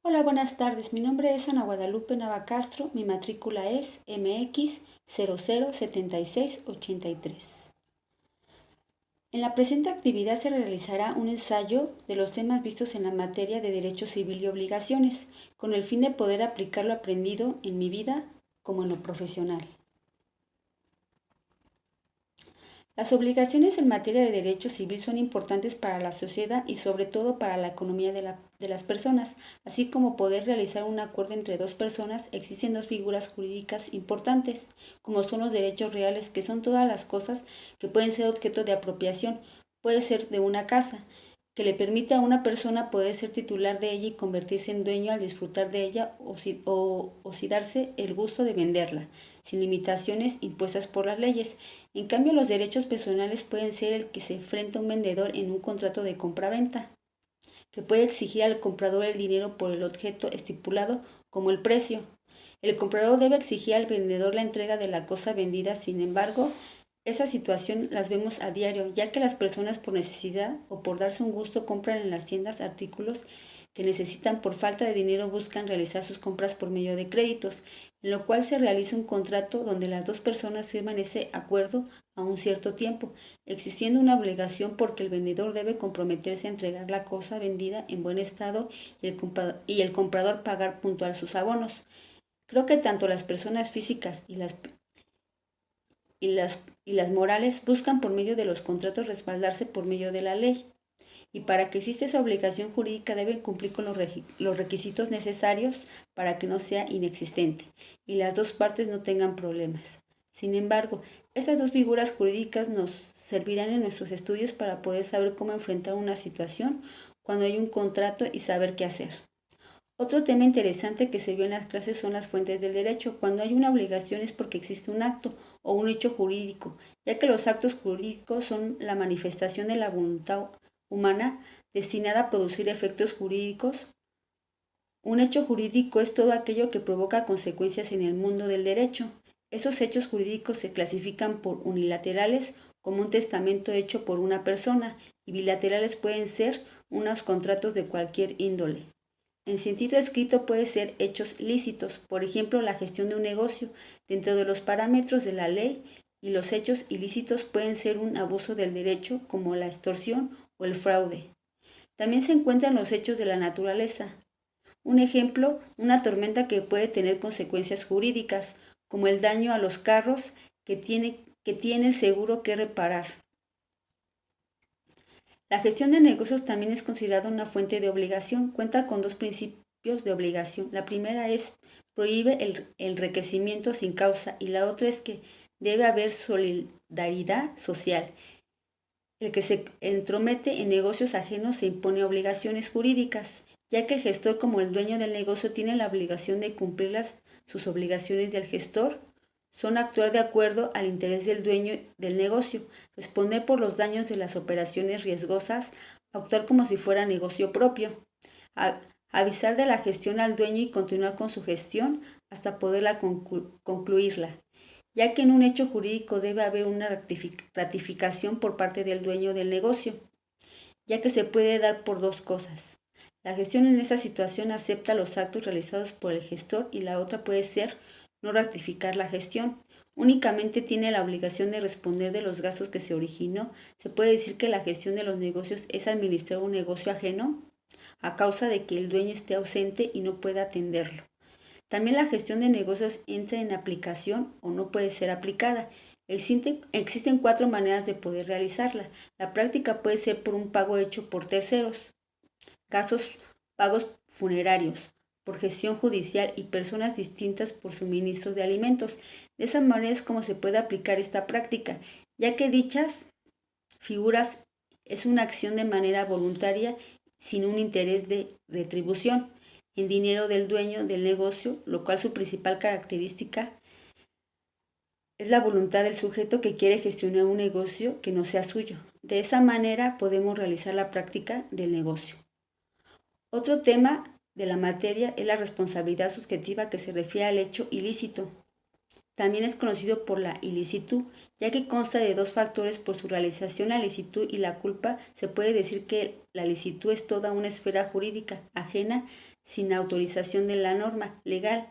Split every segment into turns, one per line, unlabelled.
Hola, buenas tardes. Mi nombre es Ana Guadalupe Nava Castro. Mi matrícula es MX 007683. En la presente actividad se realizará un ensayo de los temas vistos en la materia de Derecho Civil y Obligaciones, con el fin de poder aplicar lo aprendido en mi vida como en lo profesional. Las obligaciones en materia de derecho civil son importantes para la sociedad y sobre todo para la economía de las personas, así como poder realizar un acuerdo entre dos personas. Existen dos figuras jurídicas importantes, como son los derechos reales, que son todas las cosas que pueden ser objeto de apropiación. Puede ser de una casa, que le permite a una persona poder ser titular de ella y convertirse en dueño al disfrutar de ella o si darse el gusto de venderla, sin limitaciones impuestas por las leyes. En cambio, los derechos personales pueden ser el que se enfrenta un vendedor en un contrato de compra-venta, que puede exigir al comprador el dinero por el objeto estipulado como el precio. El comprador debe exigir al vendedor la entrega de la cosa vendida. Sin embargo, esa situación las vemos a diario, ya que las personas por necesidad o por darse un gusto compran en las tiendas artículos que necesitan. Por falta de dinero buscan realizar sus compras por medio de créditos, en lo cual se realiza un contrato donde las dos personas firman ese acuerdo a un cierto tiempo, existiendo una obligación porque el vendedor debe comprometerse a entregar la cosa vendida en buen estado y el comprador pagar puntual sus abonos. Creo que tanto las personas físicas y las morales buscan por medio de los contratos respaldarse por medio de la ley, y para que exista esa obligación jurídica deben cumplir con los requisitos necesarios para que no sea inexistente y las dos partes no tengan problemas. Sin embargo, estas dos figuras jurídicas nos servirán en nuestros estudios para poder saber cómo enfrentar una situación cuando hay un contrato y saber qué hacer. Otro tema interesante que se vio en las clases son las fuentes del derecho. Cuando hay una obligación es porque existe un acto o un hecho jurídico, ya que los actos jurídicos son la manifestación de la voluntad humana destinada a producir efectos jurídicos. Un hecho jurídico es todo aquello que provoca consecuencias en el mundo del derecho. Esos hechos jurídicos se clasifican por unilaterales, como un testamento hecho por una persona, y bilaterales pueden ser unos contratos de cualquier índole. En sentido escrito puede ser hechos lícitos, por ejemplo, la gestión de un negocio dentro de los parámetros de la ley, y los hechos ilícitos pueden ser un abuso del derecho, como la extorsión o el fraude. También se encuentran los hechos de la naturaleza. Un ejemplo, una tormenta que puede tener consecuencias jurídicas, como el daño a los carros que tiene el seguro que reparar. La gestión de negocios también es considerada una fuente de obligación. Cuenta con dos principios de obligación. La primera es prohíbe el enriquecimiento sin causa, y la otra es que debe haber solidaridad social. El que se entromete en negocios ajenos se impone obligaciones jurídicas, ya que el gestor, como el dueño del negocio, tiene la obligación de cumplir sus obligaciones del gestor. Son actuar de acuerdo al interés del dueño del negocio, responder por los daños de las operaciones riesgosas, actuar como si fuera negocio propio, avisar de la gestión al dueño y continuar con su gestión hasta poderla concluirla, ya que en un hecho jurídico debe haber una ratificación por parte del dueño del negocio, ya que se puede dar por dos cosas. La gestión en esa situación acepta los actos realizados por el gestor, y la otra puede ser no ratificar la gestión. Únicamente tiene la obligación de responder de los gastos que se originó. Se puede decir que la gestión de los negocios es administrar un negocio ajeno a causa de que el dueño esté ausente y no pueda atenderlo. También la gestión de negocios entra en aplicación o no puede ser aplicada. Existen cuatro maneras de poder realizarla. La práctica puede ser por un pago hecho por terceros, gastos, pagos funerarios, por gestión judicial y personas distintas por suministros de alimentos. De esa manera es como se puede aplicar esta práctica, ya que dichas figuras es una acción de manera voluntaria sin un interés de retribución en dinero del dueño del negocio, lo cual su principal característica es la voluntad del sujeto que quiere gestionar un negocio que no sea suyo. De esa manera podemos realizar la práctica del negocio. Otro tema de la materia es la responsabilidad subjetiva, que se refiere al hecho ilícito. también es conocido por la ilicitud, ya que consta de dos factores por su realización, la licitud y la culpa. Se puede decir que la licitud es toda una esfera jurídica ajena sin autorización de la norma legal.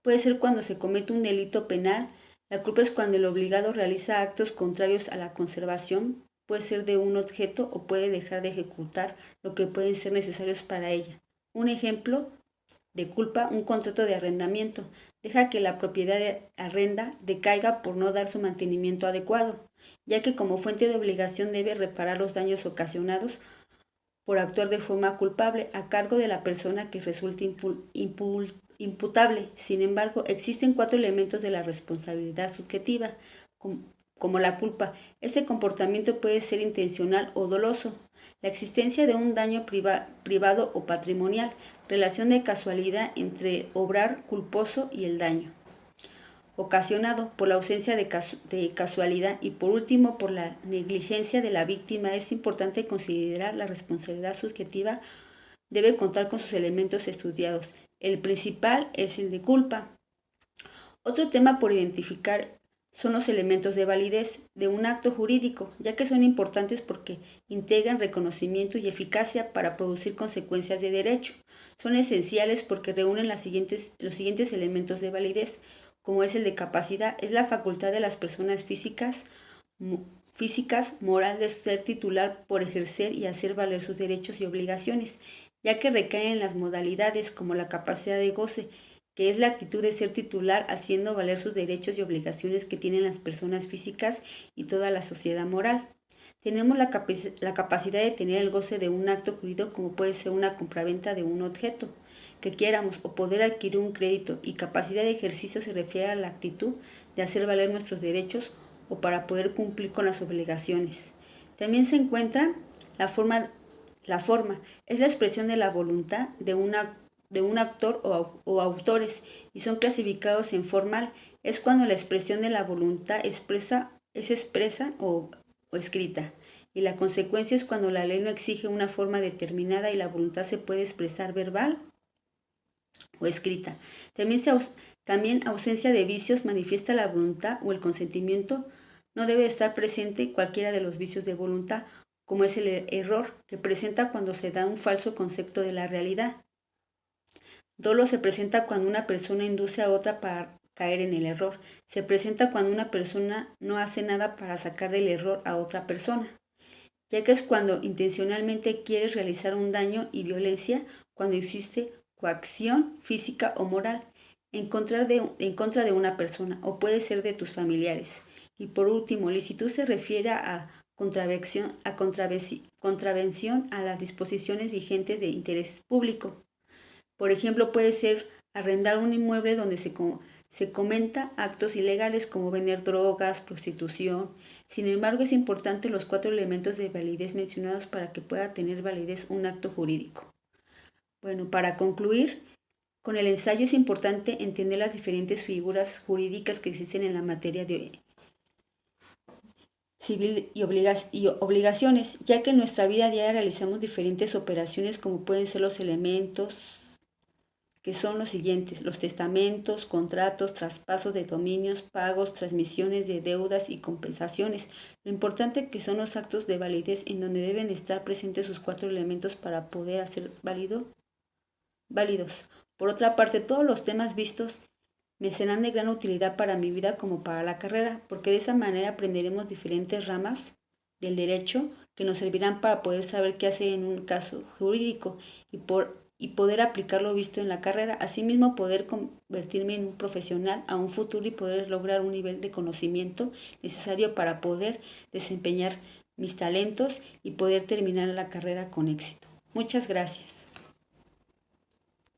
Puede ser cuando se comete un delito penal. La culpa es cuando el obligado realiza actos contrarios a la conservación, puede ser de un objeto o puede dejar de ejecutar lo que pueden ser necesarios para ella. Un ejemplo de culpa, un contrato de arrendamiento. Deja que la propiedad de arrenda decaiga por no dar su mantenimiento adecuado, ya que como fuente de obligación debe reparar los daños ocasionados por actuar de forma culpable a cargo de la persona que resulte imputable. Sin embargo, existen 4 elementos de la responsabilidad subjetiva, como la culpa. Este comportamiento puede ser intencional o doloso. La existencia de un daño privado o patrimonial, relación de casualidad entre obrar culposo y el daño ocasionado por la ausencia de casualidad y por último por la negligencia de la víctima. Es importante considerar la responsabilidad subjetiva, debe contar con sus elementos estudiados. El principal es el de culpa. Otro tema por identificar son los elementos de validez de un acto jurídico, ya que son importantes porque integran reconocimiento y eficacia para producir consecuencias de derecho. Son esenciales porque reúnen los siguientes elementos de validez, como es el de capacidad. Es la facultad de las personas físicas, moral, de ser titular por ejercer y hacer valer sus derechos y obligaciones, ya que recaen en las modalidades como la capacidad de goce, que es la actitud de ser titular haciendo valer sus derechos y obligaciones que tienen las personas físicas y toda la sociedad moral. Tenemos la capacidad de tener el goce de un acto jurídico, como puede ser una compraventa de un objeto que quieramos o poder adquirir un crédito, y capacidad de ejercicio se refiere a la actitud de hacer valer nuestros derechos o para poder cumplir con las obligaciones. También se encuentra la forma. La forma es la expresión de la voluntad de un actor o autores, y son clasificados en formal. Es cuando la expresión de la voluntad es expresa o escrita, y la consecuencia es cuando la ley no exige una forma determinada y la voluntad se puede expresar verbal o escrita. También ausencia de vicios manifiesta la voluntad o el consentimiento. No debe estar presente cualquiera de los vicios de voluntad, como es el error, que presenta cuando se da un falso concepto de la realidad. Dolo se presenta cuando una persona induce a otra para caer en el error. Se presenta cuando una persona no hace nada para sacar del error a otra persona, ya que es cuando intencionalmente quieres realizar un daño, y violencia cuando existe coacción física o moral en contra de una persona, o puede ser de tus familiares. Y por último, licitud se refiere a contravención a las disposiciones vigentes de interés público. Por ejemplo, puede ser arrendar un inmueble donde se cometa actos ilegales como vender drogas, prostitución. Sin embargo, es importante los 4 elementos de validez mencionados para que pueda tener validez un acto jurídico. Bueno, para concluir, con el ensayo es importante entender las diferentes figuras jurídicas que existen en la materia de civil y obligaciones, ya que en nuestra vida diaria realizamos diferentes operaciones como pueden ser los elementos, que son los siguientes: los testamentos, contratos, traspasos de dominios, pagos, transmisiones de deudas y compensaciones. Lo importante que son los actos de validez, en donde deben estar presentes sus 4 elementos para poder hacer válidos. Por otra parte, todos los temas vistos me serán de gran utilidad para mi vida como para la carrera, porque de esa manera aprenderemos diferentes ramas del derecho que nos servirán para poder saber qué hacer en un caso jurídico y poder aplicar lo visto en la carrera. Asimismo, poder convertirme en un profesional a un futuro y poder lograr un nivel de conocimiento necesario para poder desempeñar mis talentos y poder terminar la carrera con éxito. Muchas gracias.